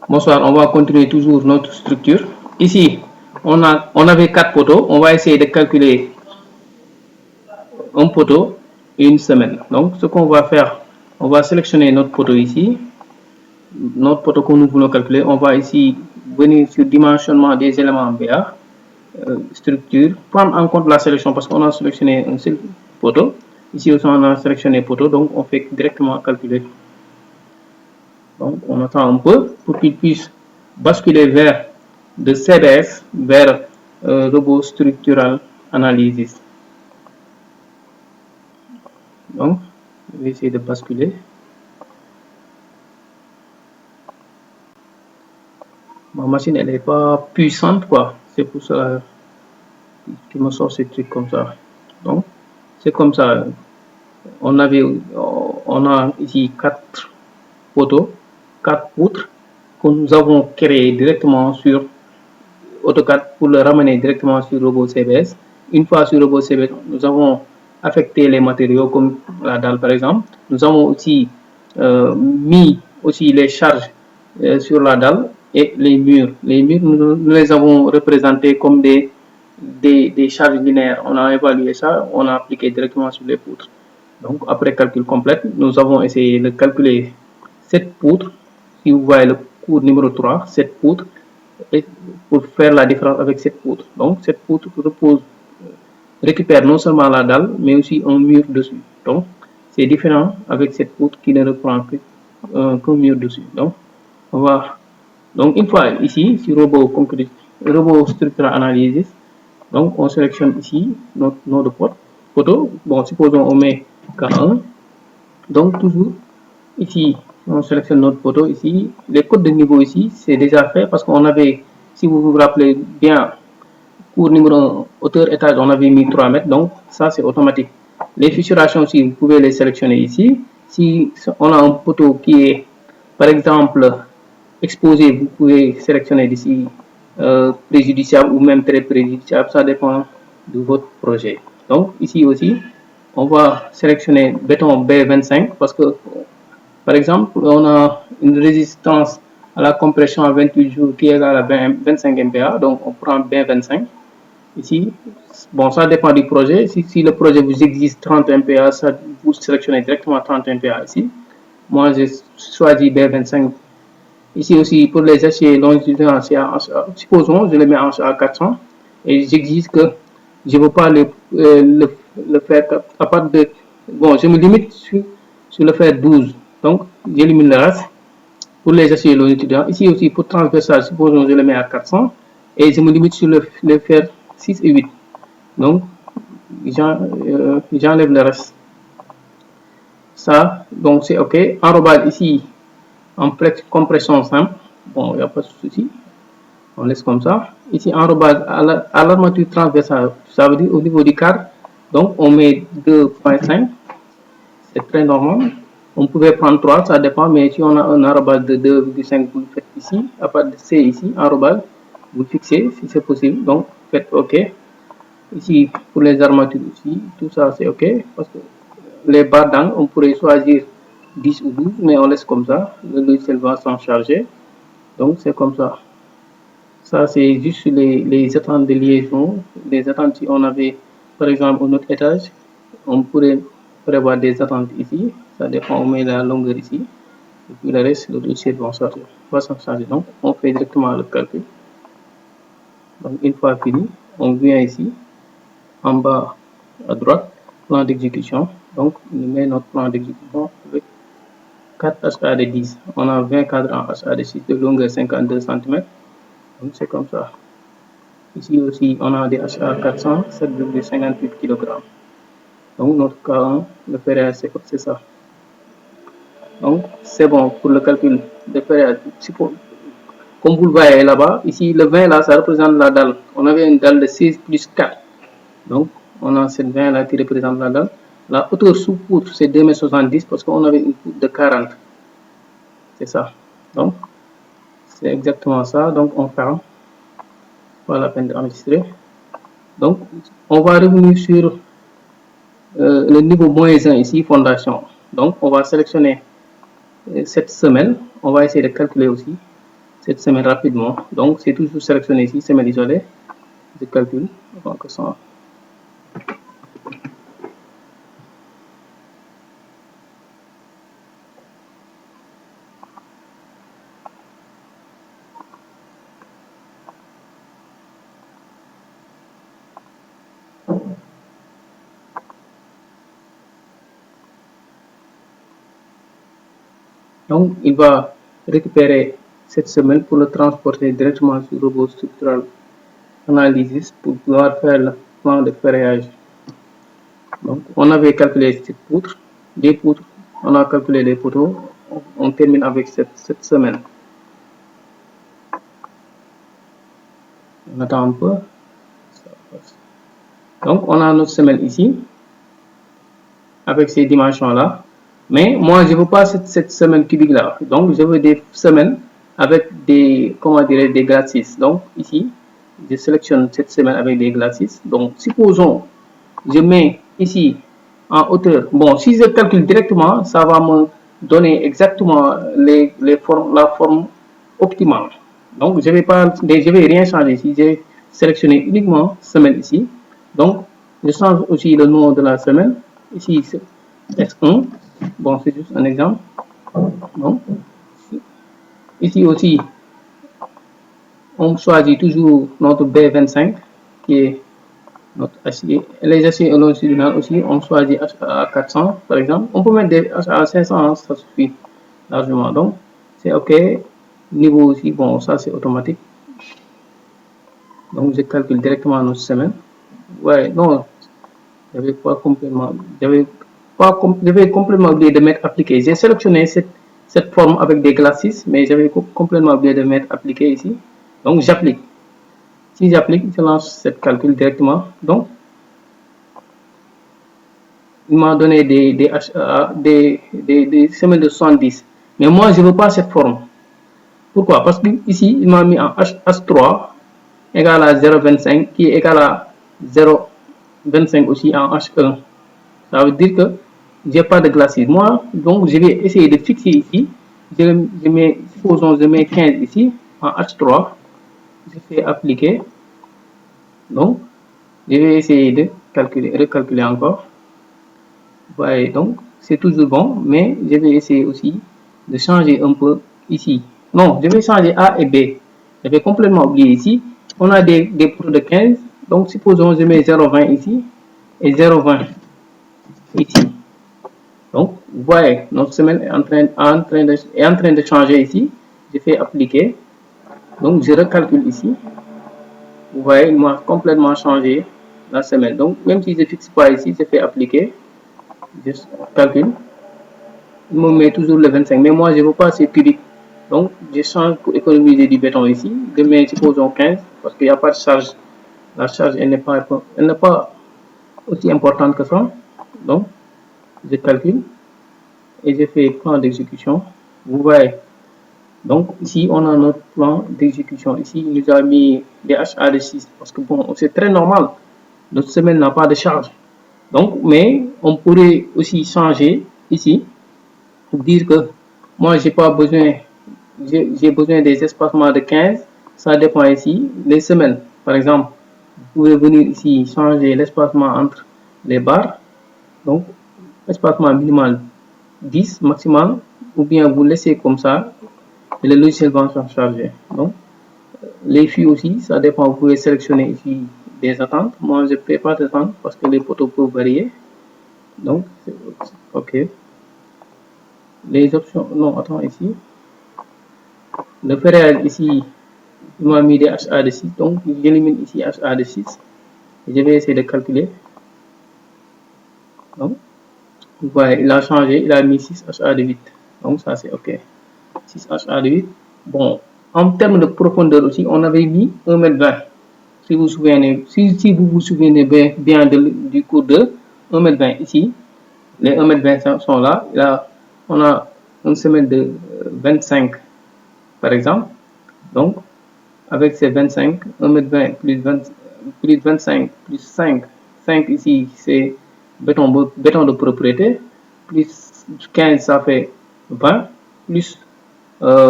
Bonsoir, on va continuer toujours notre structure. Ici, on avait 4 poteaux. On va essayer de calculer un poteau et une semaine. Donc, ce qu'on va faire, on va sélectionner notre poteau ici. Notre poteau que nous voulons calculer, on va ici venir sur dimensionnement des éléments BA, structure, prendre en compte la sélection parce qu'on a sélectionné un seul poteau. Ici aussi, on a sélectionné poteau, donc on fait directement calculer. Donc, on attend un peu pour qu'il puisse basculer vers de CBS vers robot structural analysis. Donc, je vais essayer de basculer. Ma machine, elle n'est pas puissante, quoi. C'est pour ça qu'il me sort ces trucs comme ça. Donc, c'est comme ça. On a ici 4 poteaux, 4 poutres que nous avons créées directement sur AutoCAD pour le ramener directement sur robot CBS. Une fois sur robot CBS, nous avons affecté les matériaux comme la dalle par exemple. Nous avons aussi mis aussi les charges sur la dalle et les murs. Les murs, nous les avons représentés comme des charges linéaires. On a évalué ça, on a appliqué directement sur les poutres. Donc, après calcul complet, nous avons essayé de calculer cette poutre. Si vous voyez le cours numéro 3, cette poutre, et pour faire la différence avec cette poutre. Donc, cette poutre récupère non seulement la dalle, mais aussi un mur dessus. Donc, c'est différent avec cette poutre qui ne reprend qu'un mur dessus. Donc, on va. Donc, une fois ici, sur robot structural analysis, donc on sélectionne ici notre nom de poteau. Bon, supposons on met K1. Donc, toujours ici, on sélectionne notre poteau ici. Les codes de niveau ici, c'est déjà fait parce qu'on avait, si vous vous rappelez bien, cours numéro 1, hauteur étage, on avait mis 3 mètres. Donc, ça, c'est automatique. Les fissurations aussi, vous pouvez les sélectionner ici. Si on a un poteau qui est, par exemple, exposé, vous pouvez sélectionner d'ici préjudiciable ou même très préjudiciable. Ça dépend de votre projet. Donc, ici aussi, on va sélectionner béton B25 parce que par exemple, on a une résistance à la compression à 28 jours qui est égale à 25 MPa, donc on prend B25. Ici, bon, ça dépend du projet. Si le projet vous exige 30 MPa, ça, vous sélectionnez directement 30 MPa ici. Moi, j'ai choisi B25. Ici aussi, pour les aciers longitudinaux, supposons, je les mets en A400 et j'exige que je ne veux pas le faire à part de. Bon, je me limite sur le faire 12. Donc, j'élimine le reste pour les aciers longitudinaux. Ici aussi, pour transversal, supposons je le mets à 400 et je me limite sur le faire 6 et 8. Donc, j'enlève le reste. Ça, donc c'est OK. Enrobage ici, en compression simple. Bon, il n'y a pas de souci. On laisse comme ça. Ici, enrobage à l'armature transversale, ça veut dire au niveau du cadre. Donc, on met 2.5. C'est très normal. On pouvait prendre 3, ça dépend, mais si on a un enrobage de 2,5, vous le faites ici. À part de C ici, enrobage, vous le fixez si c'est possible. Donc, faites OK. Ici, pour les armatures ici, tout ça c'est OK. Parce que les barres d'angle, on pourrait choisir 10 ou 12, mais on laisse comme ça. Le logiciel va s'en charger. Donc, c'est comme ça. Ça, c'est juste les attentes de liaison. Les attentes, si on avait, par exemple, un autre étage, on pourrait prévoir des attentes ici. Ça dépend, on met la longueur ici. Et puis le reste, le logiciel va s'en charger. Donc, on fait directement le calcul. Donc, une fois fini, on vient ici, en bas à droite, plan d'exécution. Donc, on met notre plan d'exécution avec 4 HAD 10. On a 20 cadres en HAD 6 de longueur 52 cm. Donc, c'est comme ça. Ici aussi, on a des HA 400, 7,58 kg. Donc, notre cas, le période, c'est ça. Donc, c'est bon pour le calcul de période. Comme vous le voyez là-bas, ici, le 20 là, ça représente la dalle. On avait une dalle de 16 plus 4. Donc, on a cette 20 là qui représente la dalle. La hauteur sous poutre, c'est 2,70 m parce qu'on avait une poutre de 40. C'est ça. Donc, c'est exactement ça. Donc, on ferme. Pas la peine d'enregistrer. Donc, on va revenir sur le niveau moins 1 ici, fondation. Donc, on va sélectionner cette semelle. On va essayer de calculer aussi cette semaine rapidement. Donc, c'est toujours sélectionné ici, semaine isolée. Je calcule avant que ça. Donc, il va récupérer cette semaine pour le transporter directement sur le robot structural analysis pour pouvoir faire le plan de ferraillage. Donc, on avait calculé cette poutre, des poutres, on a calculé les poteaux, on termine avec cette semaine. On attend un peu. Donc, on a notre semaine ici, avec ces dimensions-là. Mais moi, je ne veux pas cette semaine cubique-là. Donc, je veux des semaines avec des, comment dire, des glacis. Donc, ici, je sélectionne cette semaine avec des glacis. Donc, supposons, je mets ici en hauteur. Bon, si je calcule directement, ça va me donner exactement la forme optimale. Donc, je vais rien changer ici. J'ai sélectionné uniquement semaine ici. Donc, je change aussi le nom de la semaine. Ici, c'est S1. Bon, c'est juste un exemple. Donc, ici aussi, on choisit toujours notre B25 qui est notre acier. Les aciers longitudinaux aussi, on choisit à 400 par exemple. On peut mettre des à 500, ça suffit largement. Donc, c'est OK. Niveau aussi, bon, ça c'est automatique. Donc, je calcule directement notre semaine. Ouais, non, j'avais complètement oublié de mettre appliqué. J'ai sélectionné cette forme avec des glacis, mais j'avais complètement oublié de mettre appliqué ici. Donc, j'applique. Si j'applique, je lance cette calcul directement. Donc, il m'a donné des semaines de 70. Mais moi, je ne veux pas cette forme. Pourquoi? Parce que ici, il m'a mis en H3 égale à 0,25 qui est égal à 0,25 aussi en H1. Ça veut dire que j'ai pas de glacis. Moi, donc, je vais essayer de fixer ici. Supposons, je mets 15 ici en H3. Je fais appliquer. Donc, je vais essayer de recalculer encore. Voyez, donc, c'est toujours bon, mais je vais essayer aussi de changer un peu ici. Non, je vais changer A et B. J'avais complètement oublié ici. On a des pots de 15. Donc, supposons je mets 0,20 ici et 0,20 ici. Donc, vous voyez, notre semaine est en train de changer ici. Je fais appliquer. Donc, je recalcule ici. Vous voyez, il m'a complètement changé la semaine. Donc, même si je ne fixe pas ici, je fais appliquer. Je calcule. Il me met toujours le 25. Mais moi, je ne veux pas ces cubiques. Donc, je change pour économiser du béton ici. Je mets, supposons 15, parce qu'il n'y a pas de charge. La charge, elle n'est pas aussi importante que ça. Donc, je calcule et je fais plan d'exécution. Vous voyez. Donc, ici, on a notre plan d'exécution. Ici, il nous a mis des HA de 6 parce que bon, c'est très normal. Notre semaine n'a pas de charge. Donc, mais on pourrait aussi changer ici pour dire que moi, j'ai pas besoin, j'ai besoin des espacements de 15. Ça dépend ici. Les semaines, par exemple, vous pouvez venir ici changer l'espacement entre les barres. Donc, espacement minimal 10 maximal, ou bien vous laissez comme ça et le logiciel va s'en charger. Donc, les fûts aussi, ça dépend. Vous pouvez sélectionner ici des attentes. Moi, je ne fais pas d'attente parce que les poteaux peuvent varier. Donc, OK. Les options, non, attends, ici. Le ferraillage ici, il m'a mis des HA de 6. Donc, j'élimine ici HA de 6. Et je vais essayer de calculer. Donc, vous voyez, il a changé, il a mis 6 HA de 8. Donc, ça, c'est OK. 6 HA de 8. Bon, en termes de profondeur aussi, on avait mis 1,20 m. Si vous vous souvenez bien du cours de 1,20 m ici, les 1,20 m sont là. On a une semaine de 25 par exemple. Donc, avec ces 25, 1,20 m plus 25 plus 5, 5 ici c'est béton de propriété, plus 15 ça fait 20, plus